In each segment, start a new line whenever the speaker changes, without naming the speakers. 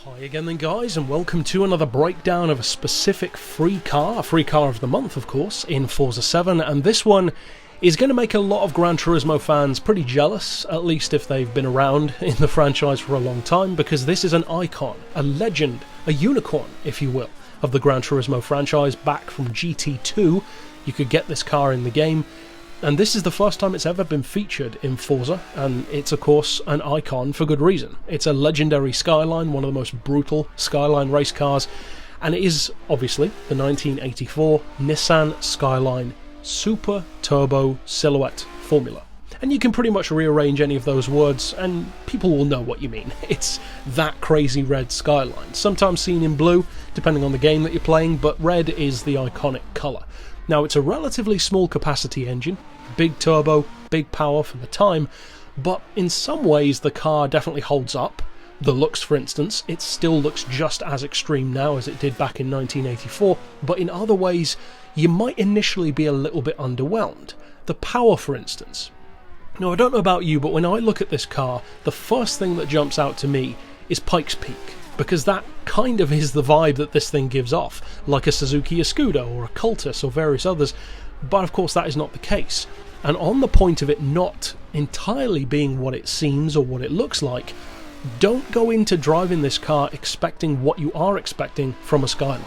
Hi again then guys, and welcome to another breakdown of a specific free car of the month of course, in Forza 7, and this one is going to make a lot of Gran Turismo fans pretty jealous, at least if they've been around in the franchise for a long time, because this is an icon, a legend, a unicorn if you will, of the Gran Turismo franchise back from GT2. You could get this car in the game, and this is the first time it's ever been featured in Forza, and it's of course an icon for good reason. It's a legendary Skyline, one of the most brutal Skyline race cars, and it is obviously the 1984 Nissan Skyline Super Turbo Silhouette Formula. And you can pretty much rearrange any of those words and people will know what you mean. It's that crazy red Skyline, sometimes seen in blue depending on the game that you're playing, but red is the iconic colour. Now, it's a relatively small capacity engine, big turbo, big power for the time, but in some ways the car definitely holds up. The looks, for instance, it still looks just as extreme now as it did back in 1984, but in other ways you might initially be a little bit underwhelmed. The power, for instance. Now, I don't know about you, but when I look at this car, the first thing that jumps out to me is Pikes Peak, because that kind of is the vibe that this thing gives off, like a Suzuki Escudo or a Cultus or various others, but of course that is not the case. And on the point of it not entirely being what it seems or what it looks like, don't go into driving this car expecting what you are expecting from a Skyline,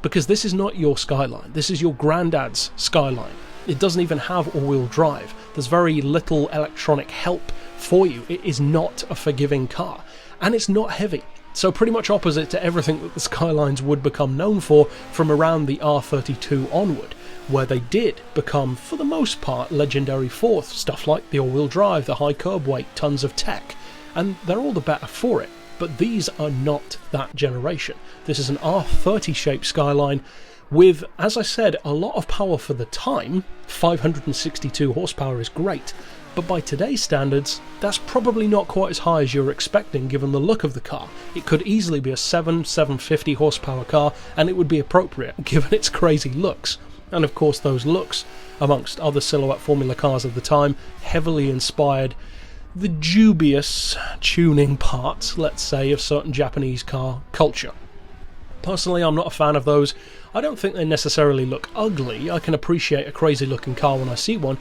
because this is not your Skyline, this is your granddad's Skyline. It doesn't even have all-wheel drive, there's very little electronic help for you, it is not a forgiving car, and it's not heavy. So pretty much opposite to everything that the Skylines would become known for from around the R32 onward, where they did become, for the most part, legendary for stuff like the all-wheel drive, the high curb weight, tons of tech, and they're all the better for it. But these are not that generation. This is an R30 shaped Skyline with, as I said, a lot of power for the time. 562 horsepower is great, but by today's standards, that's probably not quite as high as you're expecting given the look of the car. It could easily be a 750 horsepower car, and it would be appropriate given its crazy looks. And of course those looks, amongst other silhouette formula cars of the time, heavily inspired the dubious tuning parts, let's say, of certain Japanese car culture. Personally, I'm not a fan of those. I don't think they necessarily look ugly. I can appreciate a crazy looking car when I see one,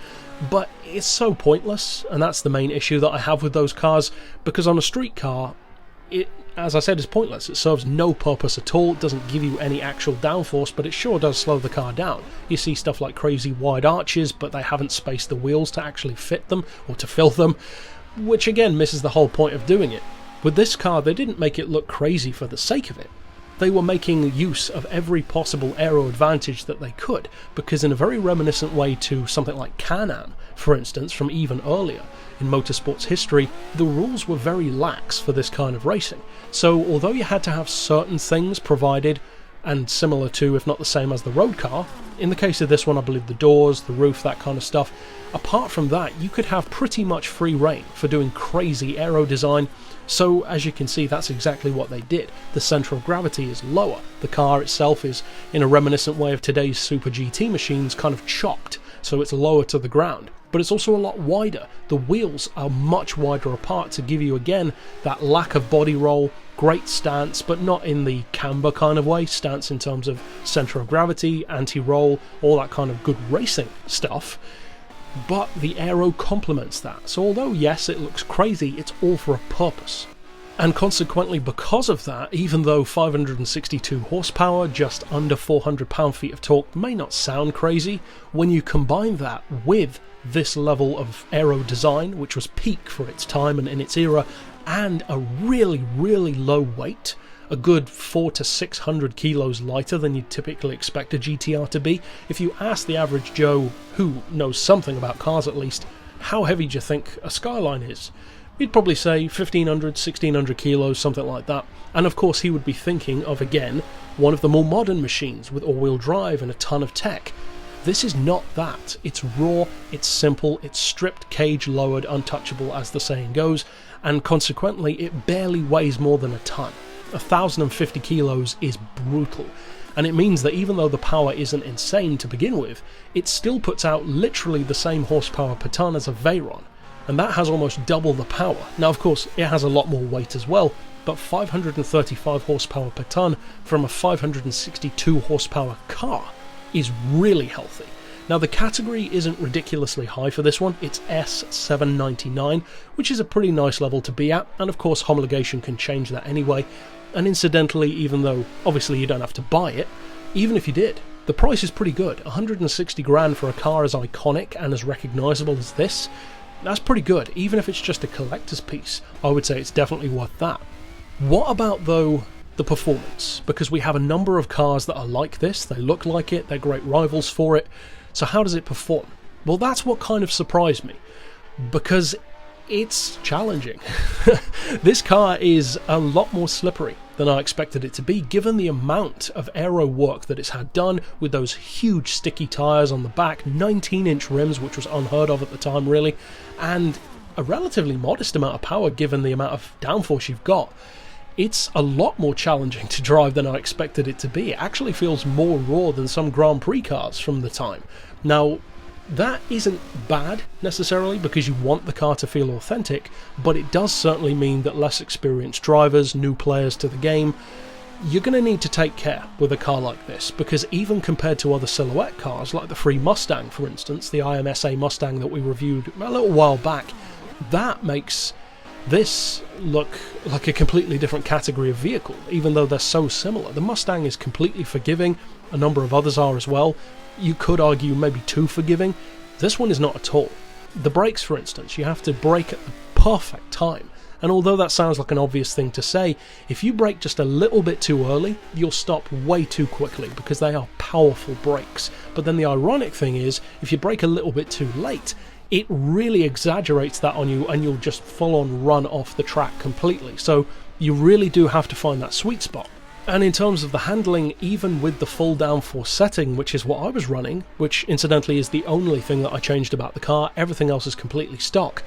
but it's so pointless, and that's the main issue that I have with those cars, because on a street car, it, as I said, is pointless. It serves no purpose at all, it doesn't give you any actual downforce, but it sure does slow the car down. You see stuff like crazy wide arches, but they haven't spaced the wheels to actually fit them, or to fill them, which again misses the whole point of doing it. With this car, they didn't make it look crazy for the sake of it. They were making use of every possible aero advantage that they could, because in a very reminiscent way to something like Can-Am, for instance, from even earlier in motorsports history, the rules were very lax for this kind of racing. So although you had to have certain things provided, and similar to, if not the same as the road car, in the case of this one I believe the doors, the roof, that kind of stuff, apart from that you could have pretty much free reign for doing crazy aero design. So as you can see, that's exactly what they did. The centre of gravity is lower, the car itself is, in a reminiscent way of today's Super GT machines, kind of chocked, so it's lower to the ground. But it's also a lot wider. The wheels are much wider apart to give you, again, that lack of body roll, great stance, but not in the camber kind of way, stance in terms of centre of gravity, anti-roll, all that kind of good racing stuff. But the aero complements that, so although yes it looks crazy, it's all for a purpose. And consequently, because of that, even though 562 horsepower, just under 400 pound-feet of torque may not sound crazy, when you combine that with this level of aero design, which was peak for its time and in its era, and a really, really low weight, a good 400 to 600 kilos lighter than you'd typically expect a GTR to be. If you ask the average Joe, who knows something about cars at least, how heavy do you think a Skyline is? He'd probably say 1500, 1600 kilos, something like that. And of course he would be thinking of, again, one of the more modern machines with all-wheel drive and a ton of tech. This is not that. It's raw, it's simple, it's stripped, cage lowered, untouchable as the saying goes, and consequently it barely weighs more than a ton. 1,050 kilos is brutal, and it means that even though the power isn't insane to begin with, it still puts out literally the same horsepower per ton as a Veyron, and that has almost double the power. Now of course it has a lot more weight as well, but 535 horsepower per tonne from a 562 horsepower car is really healthy. Now the category isn't ridiculously high for this one, it's S799, which is a pretty nice level to be at, and of course homologation can change that anyway. And incidentally, even though obviously you don't have to buy it, even if you did, the price is pretty good. 160 grand for a car as iconic and as recognisable as this, that's pretty good. Even if it's just a collector's piece, I would say it's definitely worth that. What about, though, the performance? Because we have a number of cars that are like this, they look like it, they're great rivals for it. So how does it perform? Well, that's what kind of surprised me, because it's challenging. This car is a lot more slippery than I expected it to be, given the amount of aero work that it's had done with those huge sticky tyres on the back, 19-inch rims, which was unheard of at the time really, and a relatively modest amount of power given the amount of downforce you've got. It's a lot more challenging to drive than I expected it to be. It actually feels more raw than some Grand Prix cars from the time. Now, that isn't bad necessarily, because you want the car to feel authentic, but it does certainly mean that less experienced drivers, new players to the game, you're going to need to take care with a car like this, because even compared to other silhouette cars like the Free Mustang, for instance, the IMSA Mustang that we reviewed a little while back, that makes this look like a completely different category of vehicle, even though they're so similar. The Mustang is completely forgiving, a number of others are as well. You could argue maybe too forgiving. This one is not at all. The brakes, for instance, you have to brake at the perfect time. And although that sounds like an obvious thing to say, if you brake just a little bit too early, you'll stop way too quickly, because they are powerful brakes. But then the ironic thing is, if you brake a little bit too late, it really exaggerates that on you and you'll just full on run off the track completely. So you really do have to find that sweet spot. And in terms of the handling, even with the full downforce setting, which is what I was running, which incidentally is the only thing that I changed about the car, everything else is completely stock,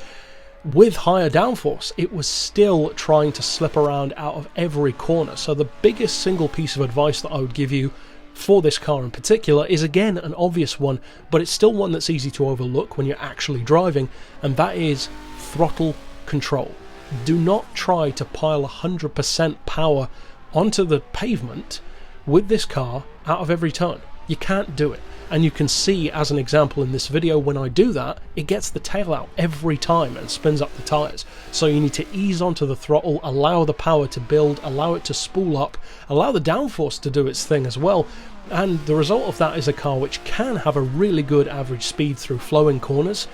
with higher downforce, it was still trying to slip around out of every corner. So the biggest single piece of advice that I would give you for this car in particular is, again, an obvious one, but it's still one that's easy to overlook when you're actually driving, and that is throttle control. Do not try to pile 100% power onto the pavement with this car out of every turn. You can't do it. And you can see, as an example in this video, when I do that, it gets the tail out every time and spins up the tyres. So you need to ease onto the throttle, allow the power to build, allow it to spool up, allow the downforce to do its thing as well. And the result of that is a car which can have a really good average speed through flowing corners,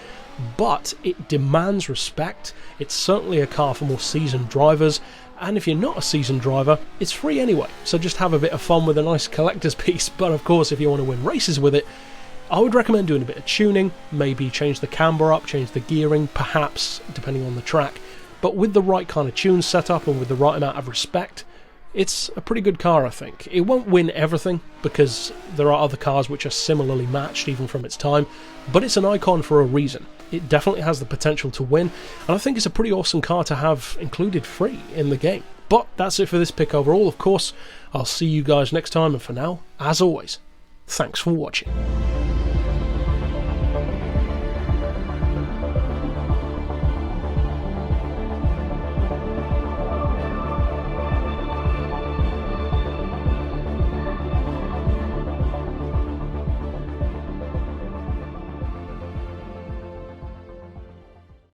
but it demands respect. It's certainly a car for more seasoned drivers, and if you're not a seasoned driver, it's free anyway, so just have a bit of fun with a nice collector's piece. But of course, if you want to win races with it, I would recommend doing a bit of tuning, maybe change the camber up, change the gearing, perhaps, depending on the track. But with the right kind of tune setup and with the right amount of respect, it's a pretty good car, I think. It won't win everything, because there are other cars which are similarly matched even from its time, but it's an icon for a reason. It definitely has the potential to win, and I think it's a pretty awesome car to have included free in the game. But that's it for this pick overall, of course. I'll see you guys next time, and for now, as always, thanks for watching.